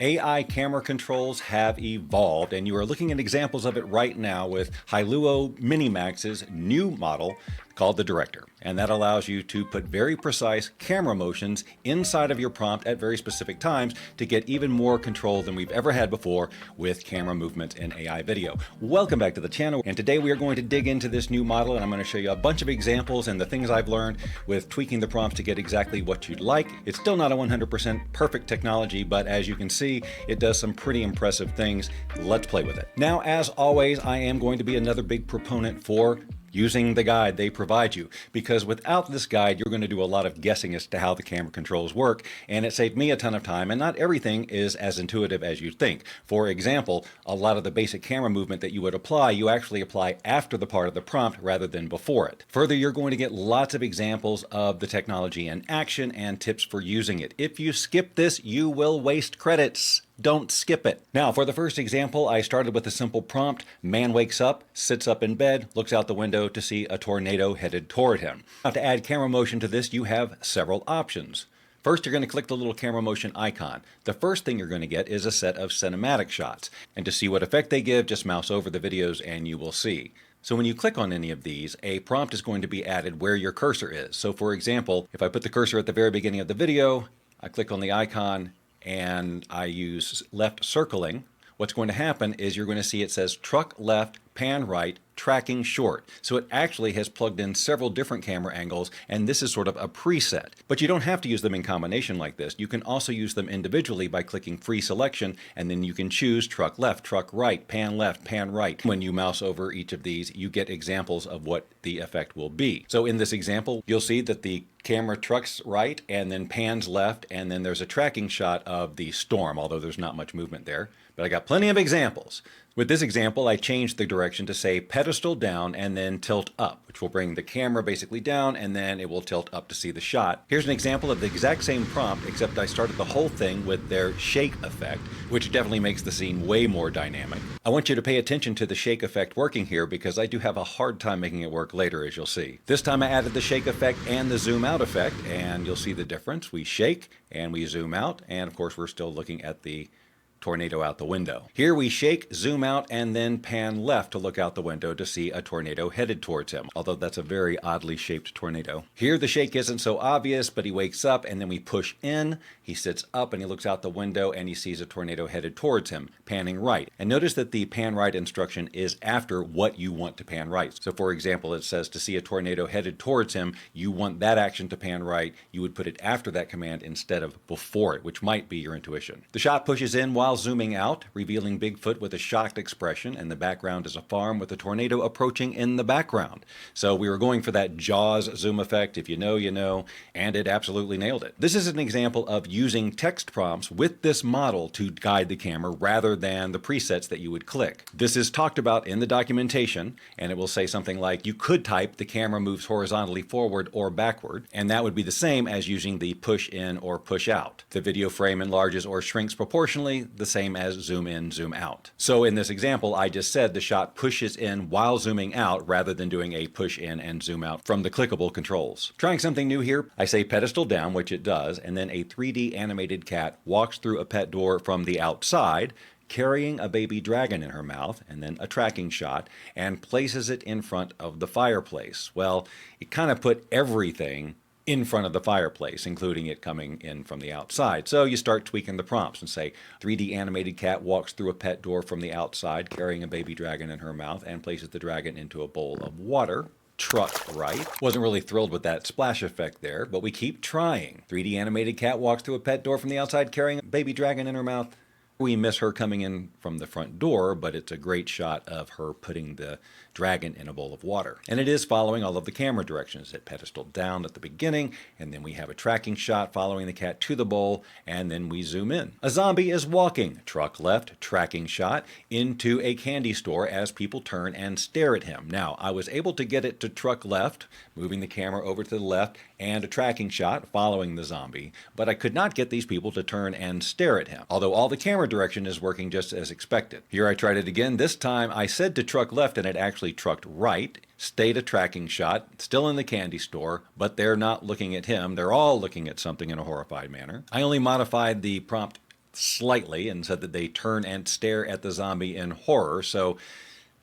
AI camera controls have evolved, and you are looking at examples of it right now with Hailuo Minimax's new model called the Director. And that allows you to put very precise camera motions inside of your prompt at very specific times to get even more control than we've ever had before with camera movement in AI video. Welcome back to the channel, and today we are going to dig into this new model, and I'm going to show you a bunch of examples and the things I've learned with tweaking the prompts to get exactly what you'd like. It's still not a 100% perfect technology, but as you can see, it does some pretty impressive things. Let's play with it. Now, as always, I am going to be another big proponent for using the guide they provide you, because without this guide, you're going to do a lot of guessing as to how the camera controls work, and it saved me a ton of time, and not everything is as intuitive as you'd think. For example, a lot of the basic camera movement that you would apply, you actually apply after the part of the prompt rather than before it. Further, you're going to get lots of examples of the technology in action and tips for using it. If you skip this, you will waste credits. Don't skip it. Now, for the first example, I started with a simple prompt. Man wakes up, sits up in bed, looks out the window to see a tornado headed toward him. Now, to add camera motion to this, you have several options. First, you're going to click the little camera motion icon. The first thing you're going to get is a set of cinematic shots. And to see what effect they give, just mouse over the videos and you will see. So when you click on any of these, a prompt is going to be added where your cursor is. So for example, if I put the cursor at the very beginning of the video, I click on the icon, and I use left circling, what's going to happen is you're going to see it says truck left, pan right, tracking short. So it actually has plugged in several different camera angles, and this is sort of a preset. But you don't have to use them in combination like this. You can also use them individually by clicking free selection, and then you can choose truck left, truck right, pan left, pan right. When you mouse over each of these, you get examples of what the effect will be. So in this example, you'll see that the camera trucks right and then pans left, and then there's a tracking shot of the storm, although there's not much movement there. But I got plenty of examples. With this example, I changed the direction to say pedestal down and then tilt up, which will bring the camera basically down, and then it will tilt up to see the shot. Here's an example of the exact same prompt, except I started the whole thing with their shake effect, which definitely makes the scene way more dynamic. I want you to pay attention to the shake effect working here, because I do have a hard time making it work later, as you'll see. This time I added the shake effect and the zoom out effect, and you'll see the difference. We shake and we zoom out, and of course we're still looking at the tornado out the window. Here we shake, zoom out, and then pan left to look out the window to see a tornado headed towards him, although that's a very oddly shaped tornado. Here the shake isn't so obvious, but he wakes up and then we push in, he sits up and he looks out the window and he sees a tornado headed towards him, panning right. And notice that the pan right instruction is after what you want to pan right. So for example, it says to see a tornado headed towards him, you want that action to pan right, you would put it after that command instead of before it, which might be your intuition. The shot pushes in while zooming out, revealing Bigfoot with a shocked expression, and the background is a farm with a tornado approaching in the background. So we were going for that Jaws zoom effect. If you know, you know, and it absolutely nailed it. This is an example of using text prompts with this model to guide the camera rather than the presets that you would click. This is talked about in the documentation, and it will say something like you could type the camera moves horizontally forward or backward, and that would be the same as using the push in or push out. The video frame enlarges or shrinks proportionally, the same as zoom in, zoom out. So in this example, I just said the shot pushes in while zooming out rather than doing a push in and zoom out from the clickable controls. Trying something new here, I say pedestal down, which it does, and then a 3D animated cat walks through a pet door from the outside, carrying a baby dragon in her mouth, and then a tracking shot, and places it in front of the fireplace. Well, it kind of put everything in front of the fireplace, including it coming in from the outside. So you start tweaking the prompts and say, 3D animated cat walks through a pet door from the outside, carrying a baby dragon in her mouth, and places the dragon into a bowl of water. Truck right. Wasn't really thrilled with that splash effect there, but we keep trying. 3D animated cat walks through a pet door from the outside, carrying a baby dragon in her mouth. We miss her coming in from the front door, but it's a great shot of her putting the dragon in a bowl of water. And it is following all of the camera directions. It pedestal down at the beginning, and then we have a tracking shot following the cat to the bowl, and then we zoom in. A zombie is walking, truck left, tracking shot, into a candy store as people turn and stare at him. Now, I was able to get it to truck left, moving the camera over to the left, and a tracking shot following the zombie, but I could not get these people to turn and stare at him, although all the camera direction is working just as expected. Here I tried it again. This time I said to truck left and it actually trucked right, stayed a tracking shot, still in the candy store, but they're not looking at him. They're all looking at something in a horrified manner. I only modified the prompt slightly and said that they turn and stare at the zombie in horror. So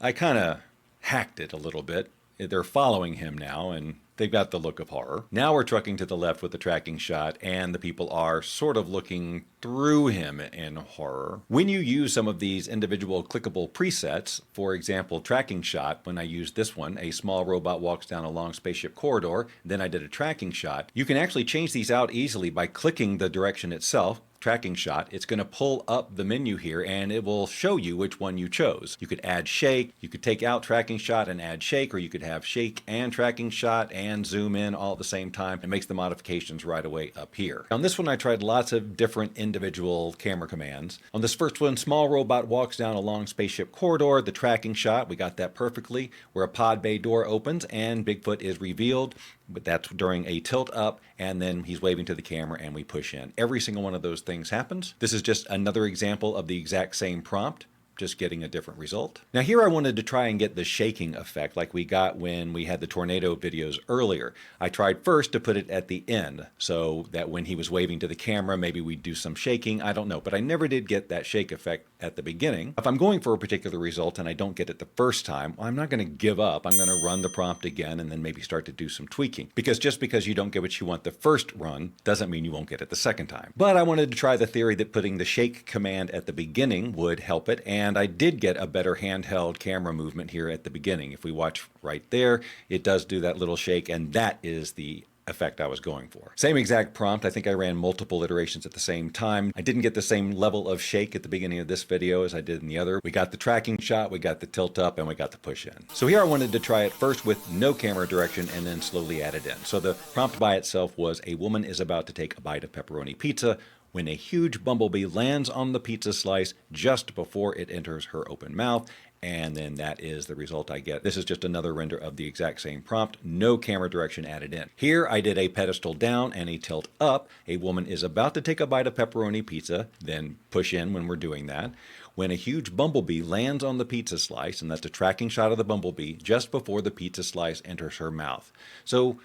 I kind of hacked it a little bit. They're following him now, and they've got the look of horror. Now we're trucking to the left with the tracking shot, and the people are sort of looking through him in horror. When you use some of these individual clickable presets, for example, tracking shot, when I used this one, a small robot walks down a long spaceship corridor, then I did a tracking shot, you can actually change these out easily by clicking the direction itself, tracking shot. It's going to pull up the menu here and it will show you which one you chose. You could add shake, you could take out tracking shot and add shake, or you could have shake and tracking shot and zoom in all at the same time. It makes the modifications right away up here. On this one I tried lots of different individual camera commands. On this first one, small robot walks down a long spaceship corridor, the tracking shot, we got that perfectly, where a pod bay door opens and Bigfoot is revealed. But that's during a tilt up, and then he's waving to the camera and we push in. Every single one of those things happens. This is just another example of the exact same prompt, just getting a different result. Now here I wanted to try and get the shaking effect like we got when we had the tornado videos earlier. I tried first to put it at the end so that when he was waving to the camera, maybe we'd do some shaking, I don't know, but I never did get that shake effect at the beginning. If I'm going for a particular result and I don't get it the first time, I'm not going to give up. I'm going to run the prompt again and then maybe start to do some tweaking. Because just because you don't get what you want the first run doesn't mean you won't get it the second time. But I wanted to try the theory that putting the shake command at the beginning would help it, and I did get a better handheld camera movement here at the beginning. If we watch right there, it does do that little shake, and that is the effect I was going for. Same exact prompt. I think I ran multiple iterations at the same time. I didn't get the same level of shake at the beginning of this video as I did in the other. We got the tracking shot, we got the tilt up, and we got the push in. So here I wanted to try it first with no camera direction and then slowly add it in. So the prompt by itself was: a woman is about to take a bite of pepperoni pizza when a huge bumblebee lands on the pizza slice just before it enters her open mouth. And then that is the result I get. This is just another render of the exact same prompt, no camera direction added in. Here I did a pedestal down and a tilt up. A woman is about to take a bite of pepperoni pizza, then push in when we're doing that, when a huge bumblebee lands on the pizza slice, and that's a tracking shot of the bumblebee just before the pizza slice enters her mouth. So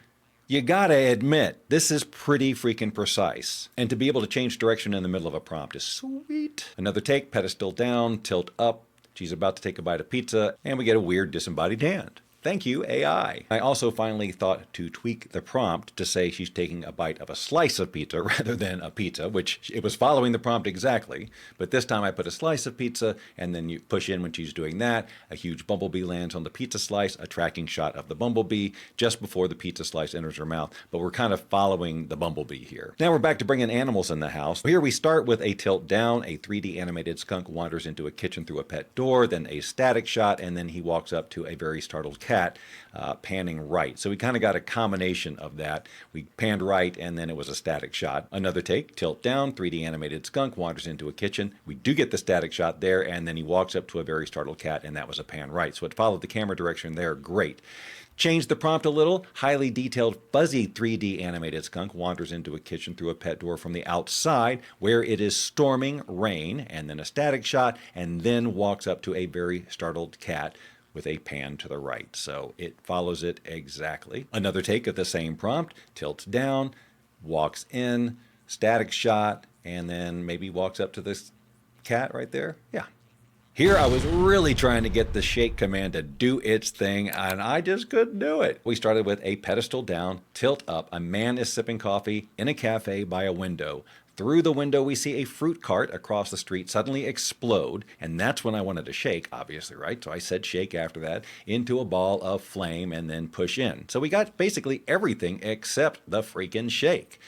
you gotta admit, this is pretty freaking precise. And to be able to change direction in the middle of a prompt is sweet. Another take, pedestal down, tilt up. She's about to take a bite of pizza, and we get a weird disembodied hand. Thank you, AI. I also finally thought to tweak the prompt to say she's taking a bite of a slice of pizza rather than a pizza, which it was following the prompt exactly. But this time I put a slice of pizza, and then you push in when she's doing that. A huge bumblebee lands on the pizza slice, a tracking shot of the bumblebee just before the pizza slice enters her mouth. But we're kind of following the bumblebee here. Now we're back to bringing animals in the house. Here we start with a tilt down. A 3D animated skunk wanders into a kitchen through a pet door, then a static shot, and then he walks up to a very startled cat, panning right. So we kind of got a combination of that. We panned right and then it was a static shot. Another take, tilt down, 3D animated skunk wanders into a kitchen. We do get the static shot there, and then he walks up to a very startled cat, and that was a pan right. So it followed the camera direction there, great. Change the prompt a little. Highly detailed, fuzzy 3D animated skunk wanders into a kitchen through a pet door from the outside where it is storming rain, and then a static shot, and then walks up to a very startled cat with a pan to the right. So it follows it exactly. Another take of the same prompt, tilts down, walks in, static shot, and then maybe walks up to this cat right there. Yeah. Here I was really trying to get the shake command to do its thing, and I just couldn't do it. We started with a pedestal down, tilt up. A man is sipping coffee in a cafe by a window. Through the window, we see a fruit cart across the street suddenly explode, and that's when I wanted to shake, obviously, right? So I said shake after that, into a ball of flame, and then push in. So we got basically everything except the freaking shake.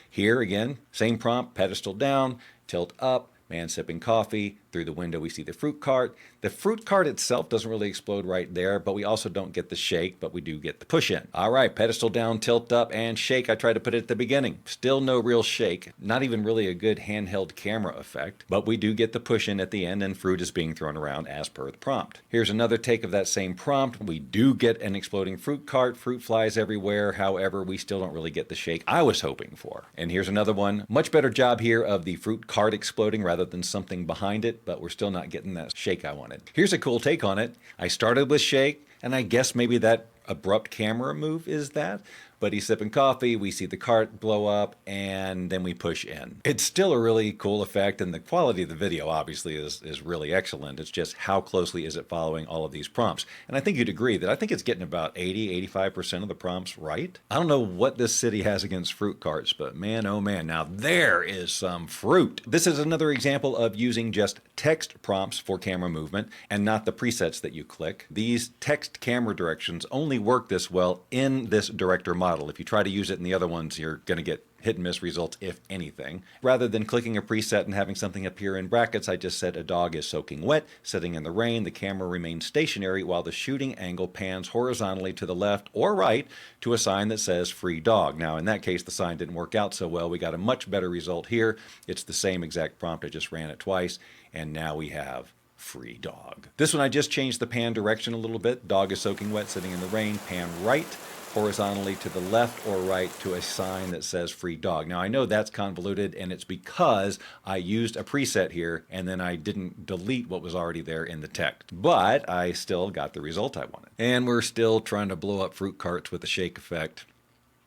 Here again, same prompt, pedestal down, tilt up, man sipping coffee. Through the window, we see the fruit cart. The fruit cart itself doesn't really explode right there, but we also don't get the shake, but we do get the push in. All right, pedestal down, tilt up, and shake. I tried to put it at the beginning. Still no real shake. Not even really a good handheld camera effect, but we do get the push in at the end, and fruit is being thrown around as per the prompt. Here's another take of that same prompt. We do get an exploding fruit cart. Fruit flies everywhere. However, we still don't really get the shake I was hoping for. And here's another one. Much better job here of the fruit cart exploding rather than something behind it, but we're still not getting that shake I wanted. Here's a cool take on it. I started with shake, and I guess maybe that abrupt camera move is that. but he's sipping coffee, we see the cart blow up, and then we push in. It's still a really cool effect, and the quality of the video obviously is really excellent. It's just how closely is it following all of these prompts. And I think you'd agree that I think it's getting about 80–85% of the prompts right. I don't know what this city has against fruit carts, but man, oh man, now there is some fruit. This is another example of using just text prompts for camera movement and not the presets that you click. These text camera directions only work this well in this director model. If you try to use it in the other ones, you're going to get hit and miss results, if anything. Rather than clicking a preset and having something appear in brackets, I just said a dog is soaking wet, sitting in the rain. The camera remains stationary while the shooting angle pans horizontally to the left or right to a sign that says free dog. Now, in that case, the sign didn't work out so well. We got a much better result here. It's the same exact prompt. I just ran it twice, and now we have free dog. This one, I just changed the pan direction a little bit. Dog is soaking wet, sitting in the rain. Pan right, horizontally to the left or right to a sign that says free dog. Now I know that's convoluted, and it's because I used a preset here and then I didn't delete what was already there in the text. But I still got the result I wanted. And we're still trying to blow up fruit carts with the shake effect,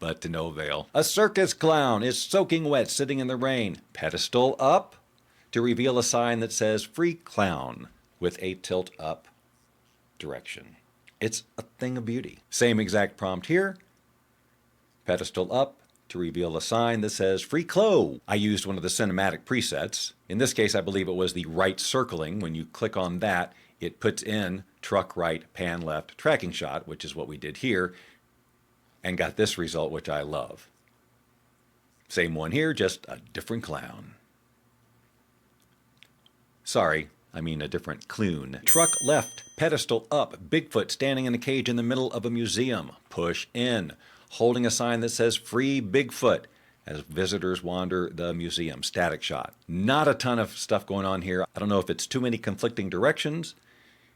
but to no avail. A circus clown is soaking wet, sitting in the rain. Pedestal up to reveal a sign that says free clown with a tilt up direction. It's a thing of beauty. Same exact prompt here. Pedestal up to reveal a sign that says free clo. I used one of the cinematic presets. In this case, I believe it was the right circling. When you click on that, it puts in truck right, pan left tracking shot, which is what we did here, and got this result, which I love. Same one here, just a different clown. Sorry, I mean a different clune. Truck left, pedestal up, Bigfoot standing in a cage in the middle of a museum. Push in, holding a sign that says free Bigfoot as visitors wander the museum. Static shot. Not a ton of stuff going on here. I don't know if it's too many conflicting directions.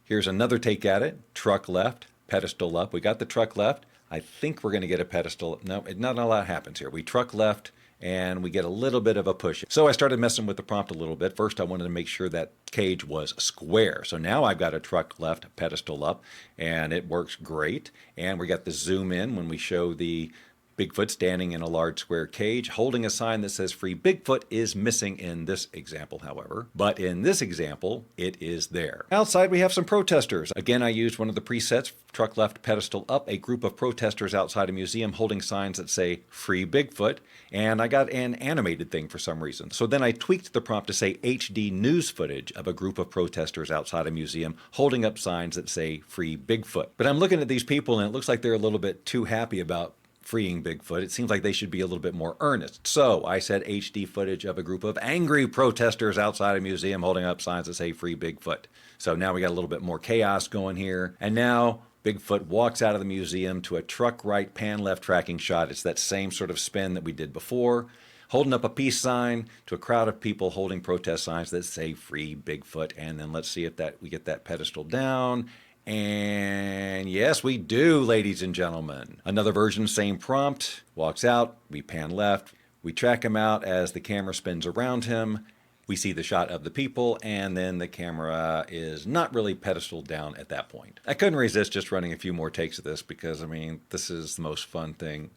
Here's another take at it. Truck left, pedestal up. We got the truck left. I think we're going to get a pedestal. No, not a lot happens here. We truck left, and we get a little bit of a push. So I started messing with the prompt a little bit. First, I wanted to make sure that cage was square. So now I've got a truck left, pedestal up, and it works great. And we got the zoom in when we show the Bigfoot standing in a large square cage, holding a sign that says free Bigfoot is missing in this example, however. But in this example, it is there. Outside, we have some protesters. Again, I used one of the presets, truck left, pedestal up, a group of protesters outside a museum holding signs that say free Bigfoot, and I got an animated thing for some reason. So then I tweaked the prompt to say HD news footage of a group of protesters outside a museum holding up signs that say free Bigfoot. But I'm looking at these people, and it looks like they're a little bit too happy about freeing Bigfoot. It seems like they should be a little bit more earnest. So I said HD footage of a group of angry protesters outside a museum holding up signs that say free Bigfoot. So now we got a little bit more chaos going here. And now Bigfoot walks out of the museum to a truck right, pan left tracking shot. It's that same sort of spin that we did before, holding up a peace sign to a crowd of people holding protest signs that say free Bigfoot. And then let's see if we get that pedestal down. And yes, we do, ladies and gentlemen. Another version, same prompt, walks out, we pan left, we track him out as the camera spins around him, we see the shot of the people, and then the camera is not really pedestal down at that point. I couldn't resist just running a few more takes of this because, I mean, this is the most fun thing,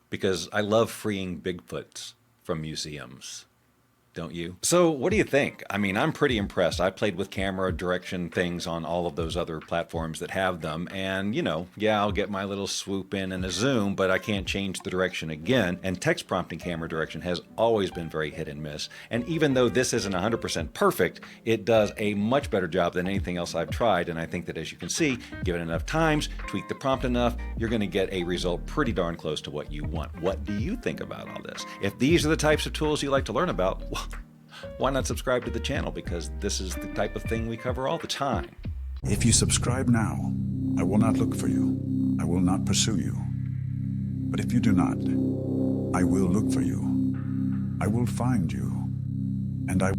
because I love freeing Bigfoots from museums. Don't you? So what do you think? I mean, I'm pretty impressed. I played with camera direction things on all of those other platforms that have them. And, you know, yeah, I'll get my little swoop in and a zoom, but I can't change the direction again. And text prompting camera direction has always been very hit and miss. And even though this isn't 100% perfect, it does a much better job than anything else I've tried. And I think that, as you can see, give it enough times, tweak the prompt enough, you're going to get a result pretty darn close to what you want. What do you think about all this? If these are the types of tools you like to learn about, well, why not subscribe to the channel? Because this is the type of thing we cover all the time. If you subscribe now, I will not look for you. I will not pursue you. But if you do not, I will look for you. I will find you. And I